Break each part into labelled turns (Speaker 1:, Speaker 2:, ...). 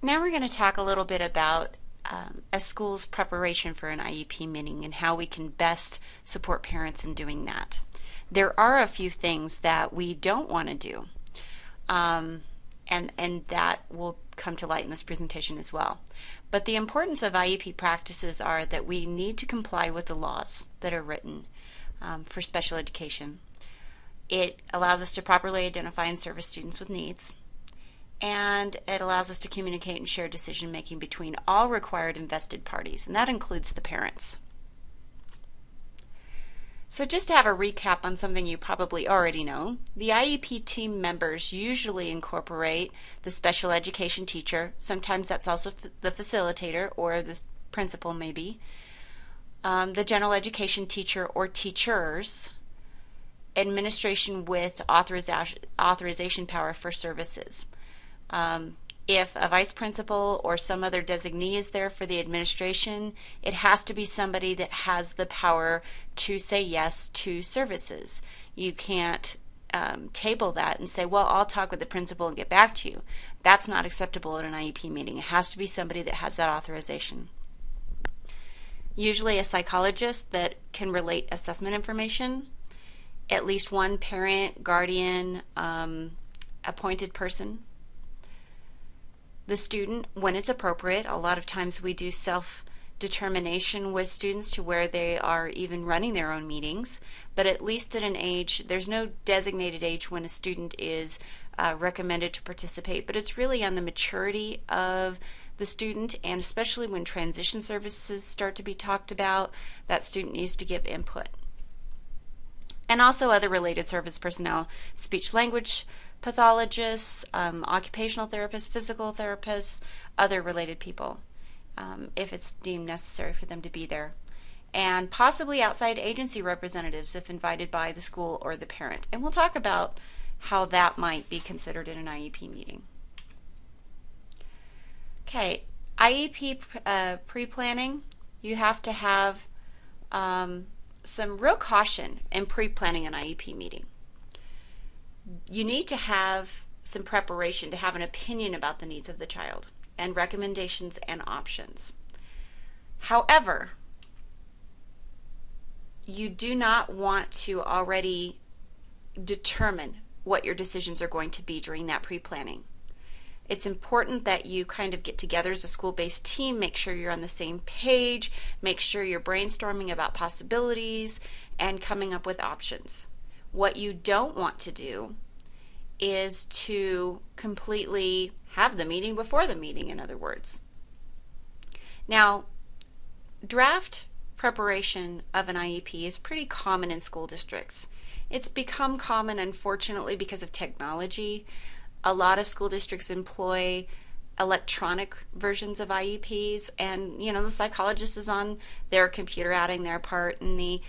Speaker 1: Now we're going to talk a little bit about a school's preparation for an IEP meeting and how we can best support parents in doing that. There are a few things that we don't want to do, um, and that will come to light in this presentation as well. But the importance of IEP practices are that we need to comply with the laws that are written for special education. It allows us to properly identify and service students with needs, and it allows us to communicate and share decision making between all required invested parties, and that includes the parents. So just to have a recap on something you probably already know, the IEP team members usually incorporate the special education teacher. Sometimes that's also the facilitator or the principal maybe, the general education teacher or teachers, administration with authorization power for services. If a vice principal or some other designee is there for the administration, it has to be somebody that has the power to say yes to services. You can't table that and say, well, I'll talk with the principal and get back to you. That's not acceptable at an IEP meeting. It has to be somebody that has that authorization. Usually a psychologist that can relate assessment information, at least one parent, guardian, appointed person. The student, when it's appropriate, a lot of times we do self-determination with students to where they are even running their own meetings, but at least at an age, there's no designated age when a student is recommended to participate, but it's really on the maturity of the student, and especially when transition services start to be talked about, that student needs to give input. And also other related service personnel, speech language pathologists, occupational therapists, physical therapists, other related people, if it's deemed necessary for them to be there. And possibly outside agency representatives if invited by the school or the parent. And we'll talk about how that might be considered in an IEP meeting. Okay, IEP pre-planning, you have to have some real caution in pre-planning an IEP meeting. You need to have some preparation to have an opinion about the needs of the child and recommendations and options. However, you do not want to already determine what your decisions are going to be during that pre-planning. It's important that you kind of get together as a school-based team, make sure you're on the same page, make sure you're brainstorming about possibilities and coming up with options. What you don't want to do is to completely have the meeting before the meeting, in other words. Now, draft preparation of an IEP is pretty common in school districts. It's become common, unfortunately, because of technology. A lot of school districts employ electronic versions of IEPs, and the psychologist is on their computer adding their part, and the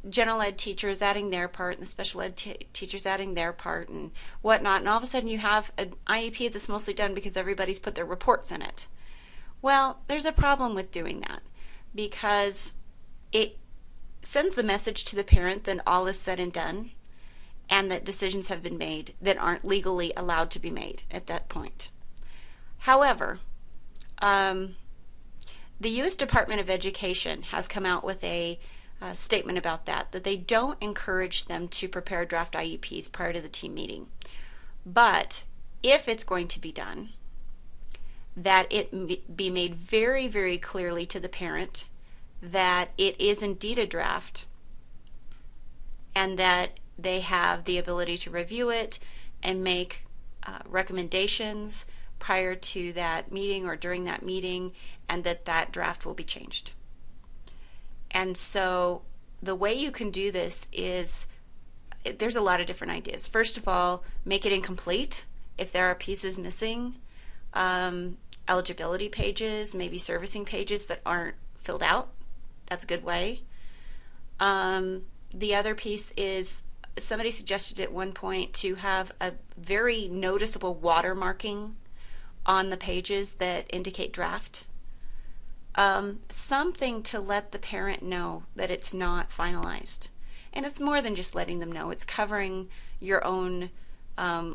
Speaker 1: general ed teachers adding their part, and the special ed teachers adding their part, and whatnot, and all of a sudden you have an IEP that's mostly done because everybody's put their reports in it. Well, there's a problem with doing that because it sends the message to the parent that all is said and done and that decisions have been made that aren't legally allowed to be made at that point. However, the U.S. Department of Education has come out with a statement about that they don't encourage them to prepare draft IEPs prior to the team meeting. But if it's going to be done, that it be made very, very clearly to the parent that it is indeed a draft and that they have the ability to review it and make recommendations prior to that meeting or during that meeting, and that draft will be changed. And so the way you can do this is, there's a lot of different ideas. First of all, make it incomplete if there are pieces missing, eligibility pages, maybe servicing pages that aren't filled out. That's a good way. The other piece is, somebody suggested at one point to have a very noticeable watermarking on the pages that indicate draft. Something to let the parent know that it's not finalized. And it's more than just letting them know. It's covering your own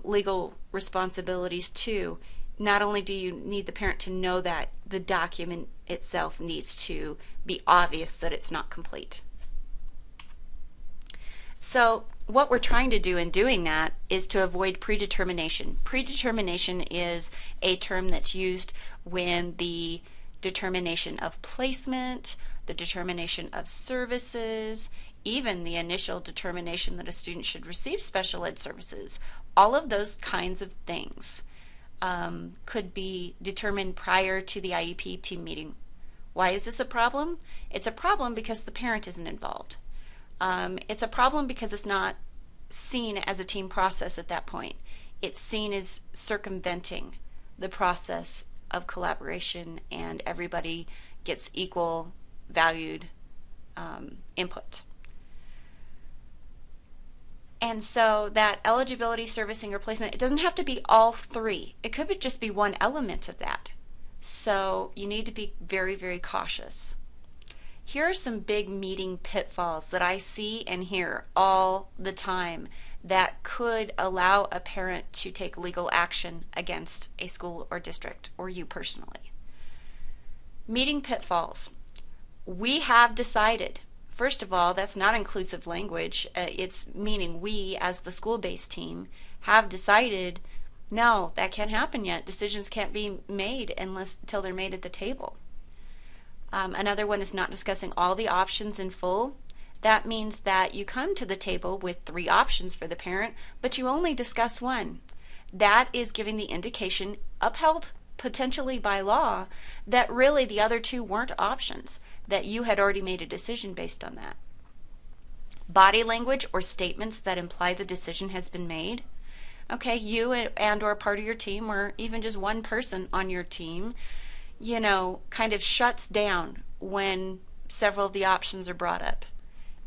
Speaker 1: legal responsibilities too. not only do you need the parent to know that, the document itself needs to be obvious that it's not complete. So what we're trying to do in doing that is to avoid predetermination. Predetermination is a term that's used when the determination of placement, the determination of services, even the initial determination that a student should receive special ed services, all of those kinds of things could be determined prior to the IEP team meeting. Why is this a problem? It's a problem because the parent isn't involved. It's a problem because it's not seen as a team process at that point. It's seen as circumventing the process of collaboration, and everybody gets equal valued input. And so that eligibility, servicing, or placement, it doesn't have to be all three. It could just be one element of that. So you need to be very, very cautious. Here are some big meeting pitfalls that I see and hear all the time that could allow a parent to take legal action against a school or district, or you personally. Meeting pitfalls. We have decided. First of all, that's not inclusive language. It's meaning we, as the school-based team, have decided, no, that can't happen yet. Decisions can't be made until they're made at the table. Another one is not discussing all the options in full. That means that you come to the table with 3 options for the parent, but you only discuss one. That is giving the indication, upheld potentially by law, that really the other 2 weren't options, that you had already made a decision based on that. Body language or statements that imply the decision has been made. Okay, you and or part of your team, or even just one person on your team, kind of shuts down when several of the options are brought up,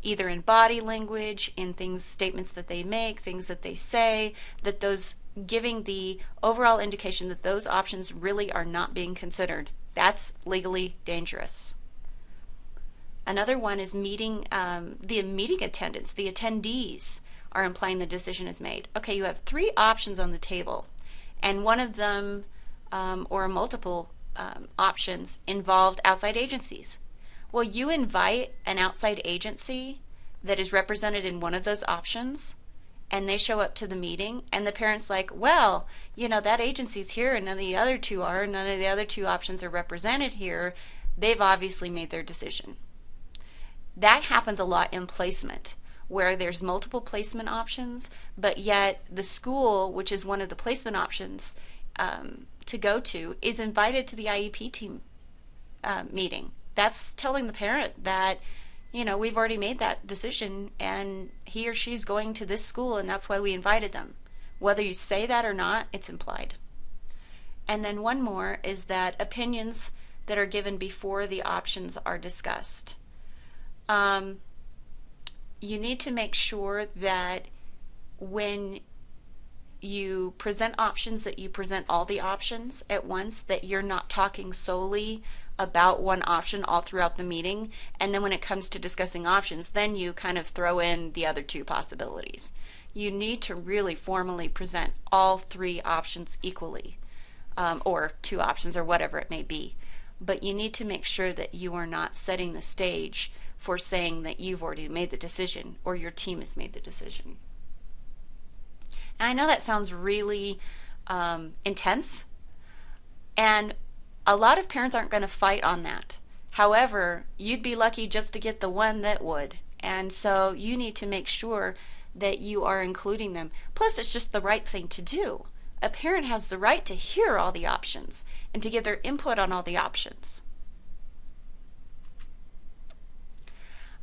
Speaker 1: either in body language, in statements that they make, things that they say, that those giving the overall indication that those options really are not being considered. That's legally dangerous. Another one is the meeting attendants, the attendees are implying the decision is made. Okay, you have 3 options on the table, and one of them, or multiple options, involved outside agencies. Well, you invite an outside agency that is represented in one of those options, and they show up to the meeting, and the parent's like, well, that agency's here, and none of the other 2 are, none of the other 2 options are represented here. They've obviously made their decision. That happens a lot in placement, where there's multiple placement options, but yet the school, which is one of the placement options to go to, is invited to the IEP team meeting. That's telling the parent that, we've already made that decision, and he or she's going to this school, and that's why we invited them. Whether you say that or not, it's implied. And then one more is that opinions that are given before the options are discussed. You need to make sure that when you present options, that you present all the options at once, that you're not talking solely about one option all throughout the meeting, and then when it comes to discussing options, then you kind of throw in the other 2 possibilities. You need to really formally present all 3 options equally, or 2 options, or whatever it may be. But you need to make sure that you are not setting the stage for saying that you've already made the decision, or your team has made the decision. And I know that sounds really intense, and a lot of parents aren't going to fight on that. However, you'd be lucky just to get the one that would. And so you need to make sure that you are including them. Plus, it's just the right thing to do. A parent has the right to hear all the options and to give their input on all the options.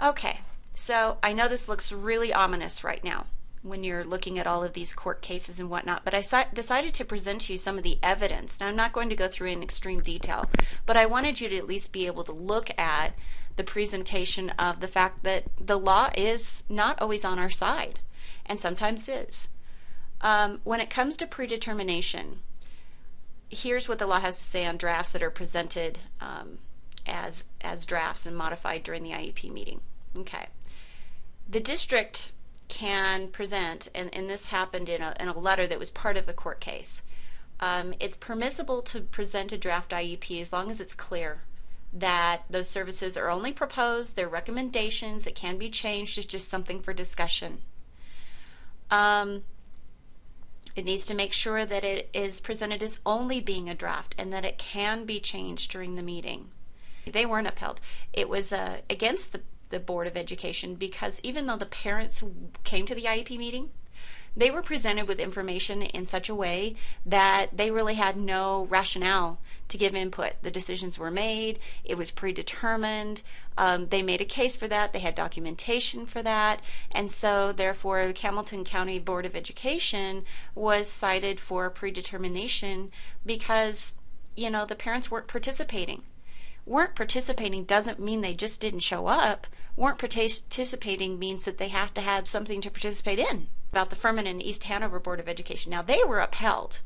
Speaker 1: Okay, so I know this looks really ominous right now when you're looking at all of these court cases and whatnot, but I decided to present to you some of the evidence. Now, I'm not going to go through in extreme detail, but I wanted you to at least be able to look at the presentation of the fact that the law is not always on our side, and sometimes is. When it comes to predetermination, here's what the law has to say on drafts that are presented as drafts and modified during the IEP meeting. Okay. The district can present, and this happened in a letter that was part of a court case, It's permissible to present a draft IEP as long as it's clear that those services are only proposed, they're recommendations, it can be changed, it's just something for discussion. It needs to make sure that it is presented as only being a draft and that it can be changed during the meeting. They weren't upheld. It was against the Board of Education because even though the parents came to the IEP meeting, they were presented with information in such a way that they really had no rationale to give input. The decisions were made. It was predetermined. They made a case for that. They had documentation for that. And so, therefore, the Hamilton County Board of Education was cited for predetermination because, the parents weren't participating. Weren't participating doesn't mean they just didn't show up. Weren't participating means that they have to have something to participate in. About the Furman and East Hanover Board of Education. Now, they were upheld.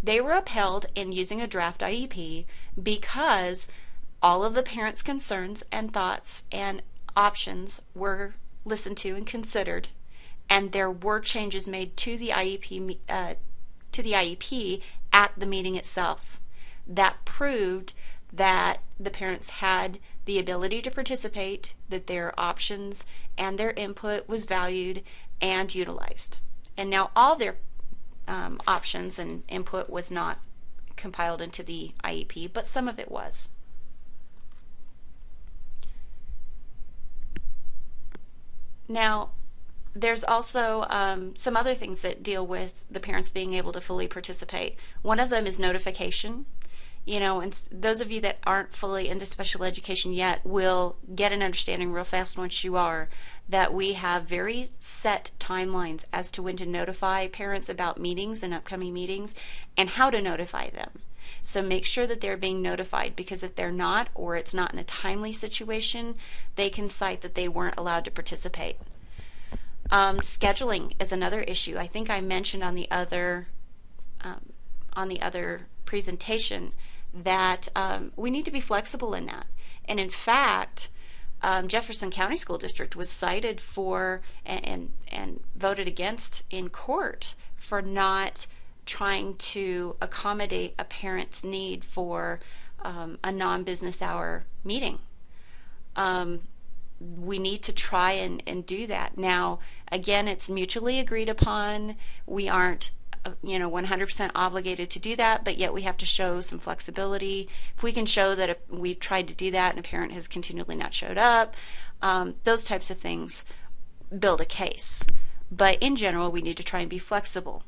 Speaker 1: They were upheld in using a draft IEP because all of the parents' concerns and thoughts and options were listened to and considered, and there were changes made to the IEP at the meeting itself that proved that the parents had the ability to participate, that their options and their input was valued and utilized. And now all their options and input was not compiled into the IEP, but some of it was. Now, there's also some other things that deal with the parents being able to fully participate. One of them is notification. And those of you that aren't fully into special education yet will get an understanding real fast once you are, that we have very set timelines as to when to notify parents about meetings and upcoming meetings and how to notify them. So make sure that they're being notified, because if they're not, or it's not in a timely situation, they can cite that they weren't allowed to participate. Scheduling is another issue. I think I mentioned on the other presentation that we need to be flexible in that. And in fact, Jefferson County School District was cited for and voted against in court for not trying to accommodate a parent's need for a non-business hour meeting. We need to try and do that. Now, again, it's mutually agreed upon. We aren't 100% obligated to do that, but yet we have to show some flexibility. If we can show that we've tried to do that and a parent has continually not showed up, those types of things build a case. But in general, we need to try and be flexible.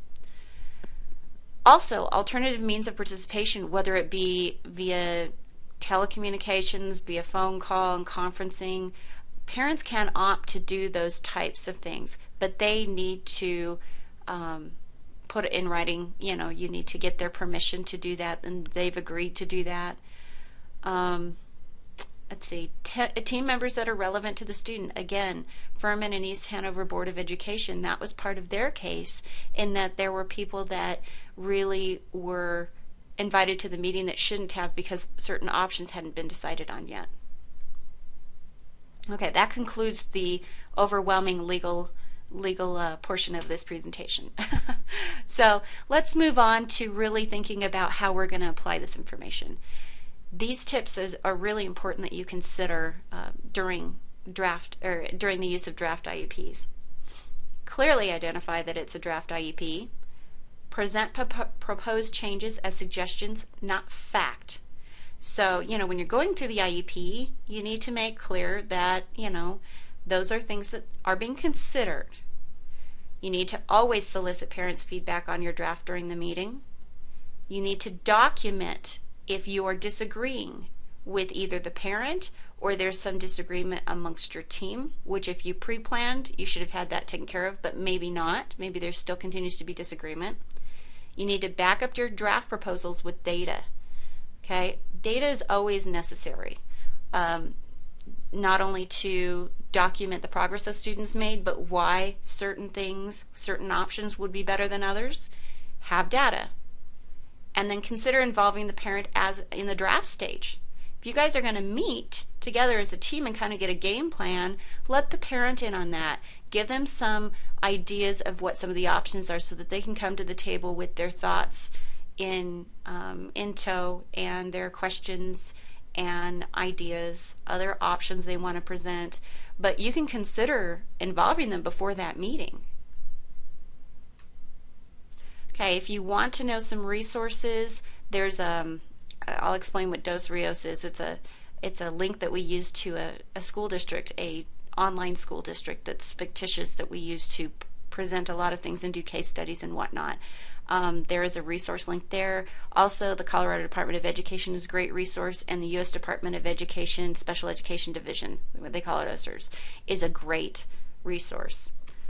Speaker 1: Also, alternative means of participation, whether it be via telecommunications, via phone call and conferencing, parents can opt to do those types of things, but they need to put it in writing. You need to get their permission to do that, and they've agreed to do that. Let's see, team members that are relevant to the student. Again, Furman and East Hanover Board of Education, that was part of their case, in that there were people that really were invited to the meeting that shouldn't have, because certain options hadn't been decided on yet. Okay, that concludes the overwhelming legal portion of this presentation. So let's move on to really thinking about how we're going to apply this information. These tips are really important that you consider during the use of draft IEPs. Clearly identify that it's a draft IEP. Present proposed changes as suggestions, not fact. So, when you're going through the IEP, you need to make clear that, those are things that are being considered. You need to always solicit parents' feedback on your draft during the meeting. You need to document if you are disagreeing with either the parent or there's some disagreement amongst your team, which if you pre-planned, you should have had that taken care of, but maybe not. Maybe there still continues to be disagreement. You need to back up your draft proposals with data. Okay? Data is always necessary, not only to document the progress that students made, but why certain things, certain options would be better than others. Have data. And then consider involving the parent as in the draft stage. If you guys are going to meet together as a team and kind of get a game plan, let the parent in on that. Give them some ideas of what some of the options are so that they can come to the table with their thoughts in tow, and their questions and ideas, other options they want to present. But you can consider involving them before that meeting. Okay, if you want to know some resources, there's I'll explain what Dos Rios is. It's a link that we use to a school district, a online school district that's fictitious, that we use to present a lot of things and do case studies and whatnot. There is a resource link there. Also, the Colorado Department of Education is a great resource, and the U.S. Department of Education Special Education Division, what they call it, OSERS, is a great resource.